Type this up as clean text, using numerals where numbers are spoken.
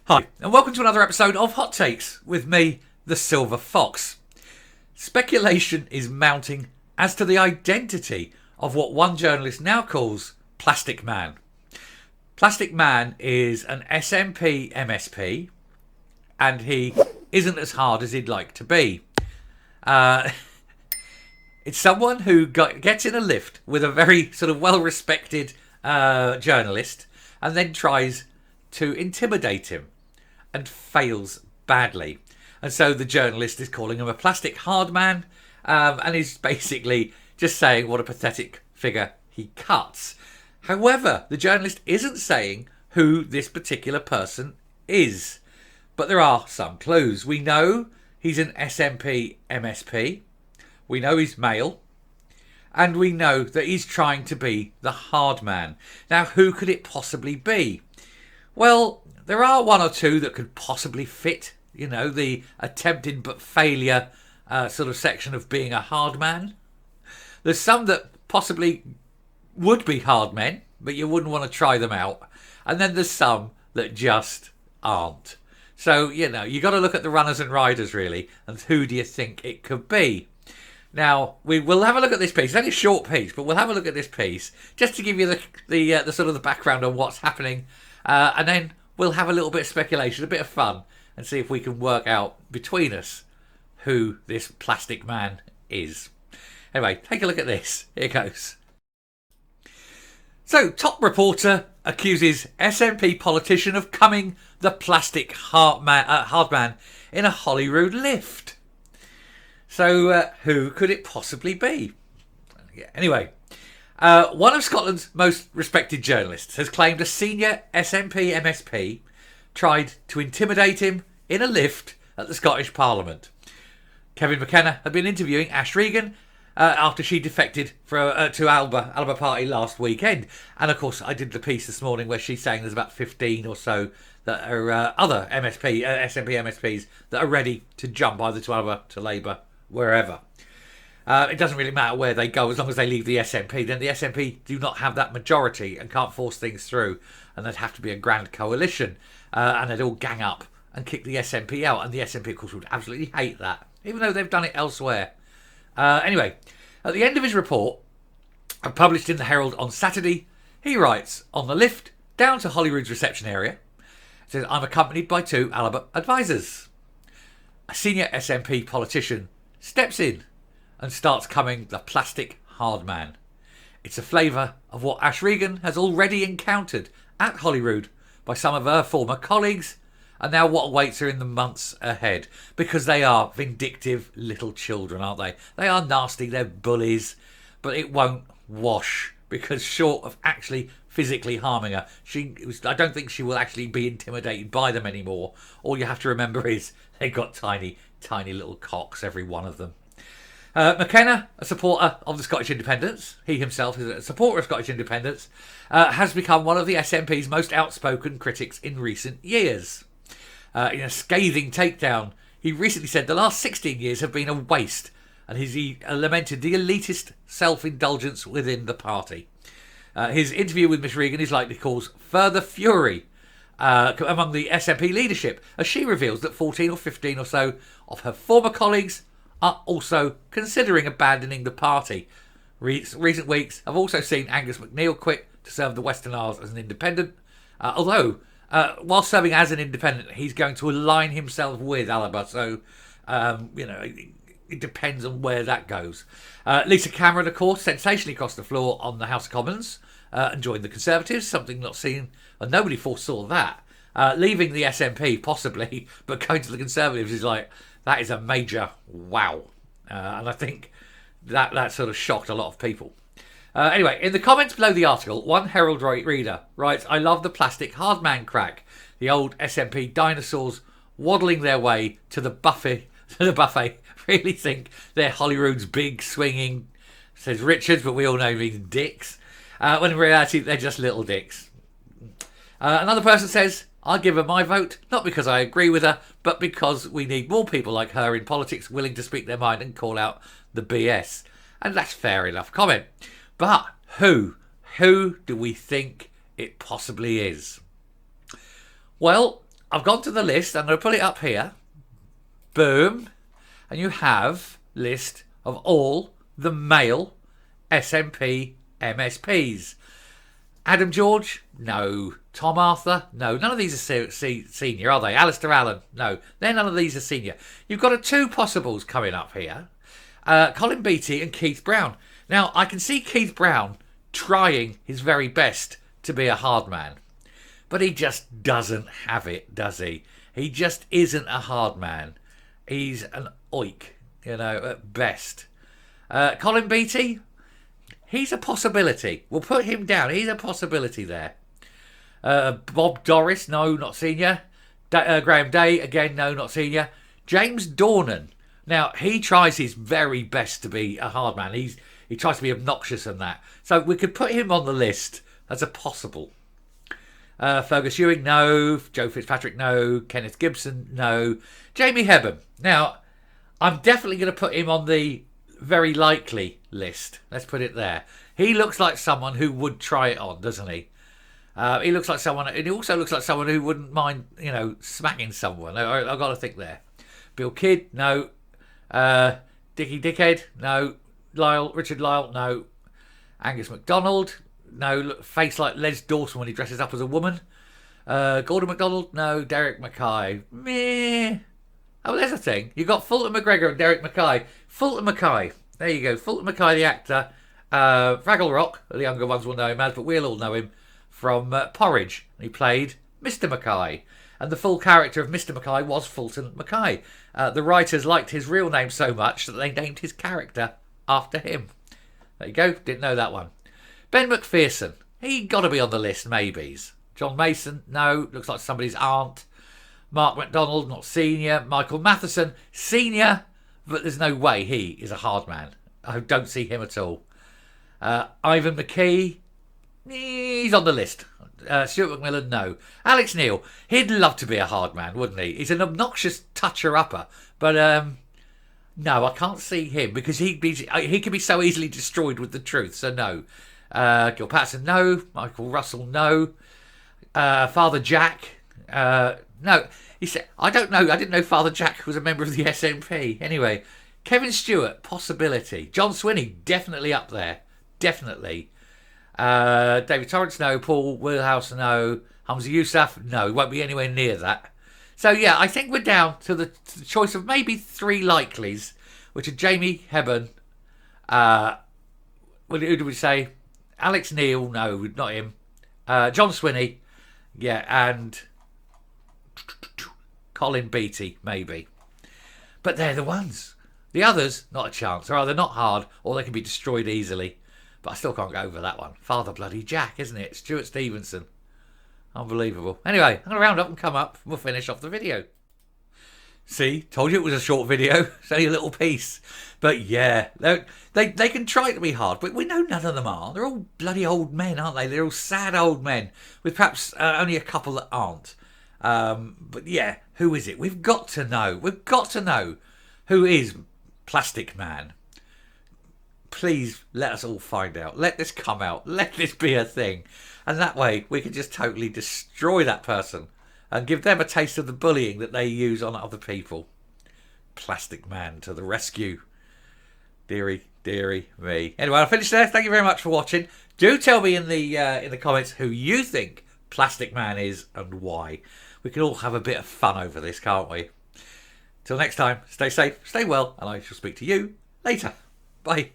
Hi, and welcome to another episode of Hot Takes with me, the Silver Fox. Speculation is mounting as to the identity of what one journalist now calls Plastic Man. Plastic Man is an SNP MSP, and he isn't as hard as he'd like to be. It's someone who gets in a lift with a very sort of well-respected journalist and then tries to intimidate him and fails badly. And so the journalist is calling him a plastic hardman, and he's basically just saying what a pathetic figure he cuts. However, the journalist isn't saying who this particular person is. But there are some clues. We know he's an SNP MSP. We know he's male. And we know that he's trying to be the hard man. Now, who could it possibly be? Well, there are one or two that could possibly fit, the attempted but failure sort of section of being a hard man. There's some that possibly would be hard men, but you wouldn't want to try them out. And then there's some that just aren't. So, you got to look at the runners and riders, really, and who do you think it could be? Now, we will have a look at this piece. It's only a short piece, but we'll have a look at this piece just to give you the sort of the background on what's happening. And then we'll have a little bit of speculation, a bit of fun, and see if we can work out between us who this plastic man is. Anyway, take a look at this. Here goes. So, top reporter accuses SNP politician of coming the plastic hard man in a Holyrood lift. So, who could it possibly be? Anyway, one of Scotland's most respected journalists has claimed a senior SNP MSP tried to intimidate him in a lift at the Scottish Parliament. Kevin McKenna had been interviewing Ash Regan after she defected to Alba Party last weekend. And of course, I did the piece this morning where she's saying there's about 15 or so that are other SNP MSPs that are ready to jump either to Alba, to Labour, wherever. It doesn't really matter where they go as long as they leave the SNP. Then the SNP do not have that majority and can't force things through. And there'd have to be a grand coalition. And they'd all gang up and kick the SNP out. And the SNP, of course, would absolutely hate that, even though they've done it elsewhere. Anyway, at the end of his report, published in the Herald on Saturday, he writes, on the lift down to Holyrood's reception area, says, I'm accompanied by two Alba advisors. A senior SNP politician steps in and starts coming the plastic hard man. It's a flavour of what Ash Regan has already encountered at Holyrood by some of her former colleagues, and now what awaits her in the months ahead, because they are vindictive little children, aren't they? They are nasty, they're bullies, but it won't wash, because short of actually physically harming her, I don't think she will actually be intimidated by them anymore. All you have to remember is they've got tiny, tiny little cocks, every one of them. McKenna, a supporter of the Scottish Independence, he himself is a supporter of Scottish Independence, has become one of the SNP's most outspoken critics in recent years. In a scathing takedown, he recently said the last 16 years have been a waste, and he lamented the elitist self-indulgence within the party. His interview with Miss Regan is likely to cause further fury among the SNP leadership, as she reveals that 14 or 15 or so of her former colleagues are also considering abandoning the party. Recent weeks have also seen Angus MacNeil quit to serve the Western Isles as an independent, although while serving as an independent, he's going to align himself with Alba, so it depends on where that goes. Lisa Cameron, of course, sensationally crossed the floor on the House of Commons and joined the Conservatives, something not seen, and nobody foresaw that. Leaving the SNP, possibly, but going to the Conservatives is like, that is a major wow. And I think that sort of shocked a lot of people. Anyway, in the comments below the article, one Herald reader writes, I love the plastic hard man crack. The old SNP dinosaurs waddling their way to the buffet really think they're Holyrood's big swinging, says Richards, but we all know he means dicks. When in reality, they're just little dicks. Another person says, I'll give her my vote, not because I agree with her, but because we need more people like her in politics willing to speak their mind and call out the BS. And that's fair enough comment. But who do we think it possibly is? Well, I've gone to the list. I'm going to put it up here. Boom. And you have list of all the male SNP MSPs. Adam George? No. Tom Arthur? No. None of these are senior, are they? Alistair Allen? No. None of these are senior. You've got two possibles coming up here. Colin Beattie and Keith Brown. Now, I can see Keith Brown trying his very best to be a hard man. But he just doesn't have it, does he? He just isn't a hard man. He's an oik, at best. Colin Beattie? He's a possibility. We'll put him down. He's a possibility there. Bob Doris? No, not senior. Graham Day? Again, no, not senior. James Dornan. Now, he tries his very best to be a hard man. He tries to be obnoxious and that. So we could put him on the list as a possible. Fergus Ewing, no. Joe Fitzpatrick, no. Kenneth Gibson, no. Jamie Hebburn. Now, I'm definitely going to put him on the very likely list. Let's put it there. He looks like someone who would try it on, doesn't he? He looks like someone, and he also looks like someone who wouldn't mind, smacking someone. I've got to think there. Bill Kidd, no. Dickie Dickhead, no. Richard Lyle, no. Angus MacDonald, no. Face like Les Dawson when he dresses up as a woman. Gordon MacDonald, no. Derek Mackay, meh. Oh, there's a thing. You've got Fulton McGregor and Derek Mackay. Fulton Mackay. There you go. Fulton Mackay, the actor. Fraggle Rock, the younger ones will know him as, but we'll all know him from Porridge. He played Mr. Mackay. And the full character of Mr. Mackay was Fulton Mackay. The writers liked his real name so much that they named his character after him. There you go. Didn't know that one. Ben McPherson. He got to be on the list, maybes. John Mason. No. Looks like somebody's aunt. Mark MacDonald, not senior. Michael Matheson, senior, but there's no way he is a hard man. I don't see him at all. Ivan McKee, he's on the list. Stuart McMillan, no. Alex Neil, he'd love to be a hard man, wouldn't he? He's an obnoxious toucher-upper, but no, I can't see him because he could be so easily destroyed with the truth, so no. Gil Patterson, no. Michael Russell, no. Father Jack, no, he said, I don't know. I didn't know Father Jack was a member of the SNP. Anyway, Kevin Stewart, possibility. John Swinney, definitely up there. Definitely. David Torrance, no. Paul Wheelhouse, no. Hamza Yousaf, no. Won't be anywhere near that. So, yeah, I think we're down to the choice of maybe three likelies, which are Jamie Hebburn. Who do we say? Alex Neil, no, not him. John Swinney, yeah, and Colin Beattie, maybe. But they're the ones. The others, not a chance. They're either not hard or they can be destroyed easily. But I still can't go over that one. Father bloody Jack, isn't it? Stuart Stevenson. Unbelievable. Anyway, I'm going to round up and come up. We'll finish off the video. See, told you it was a short video. It's only a little piece. But yeah, they can try to be hard, but we know none of them are. They're all bloody old men, aren't they? They're all sad old men, with perhaps only a couple that aren't. But yeah, who is it? We've got to know. We've got to know who is Plastic Man. Please let us all find out. Let this come out. Let this be a thing. And that way we can just totally destroy that person and give them a taste of the bullying that they use on other people. Plastic Man to the rescue. Deary, deary me. Anyway, I'll finish there. Thank you very much for watching. Do tell me in the comments who you think Plastic Man is and why. We can all have a bit of fun over this, can't we? Till next time, stay safe, stay well, and I shall speak to you later. Bye.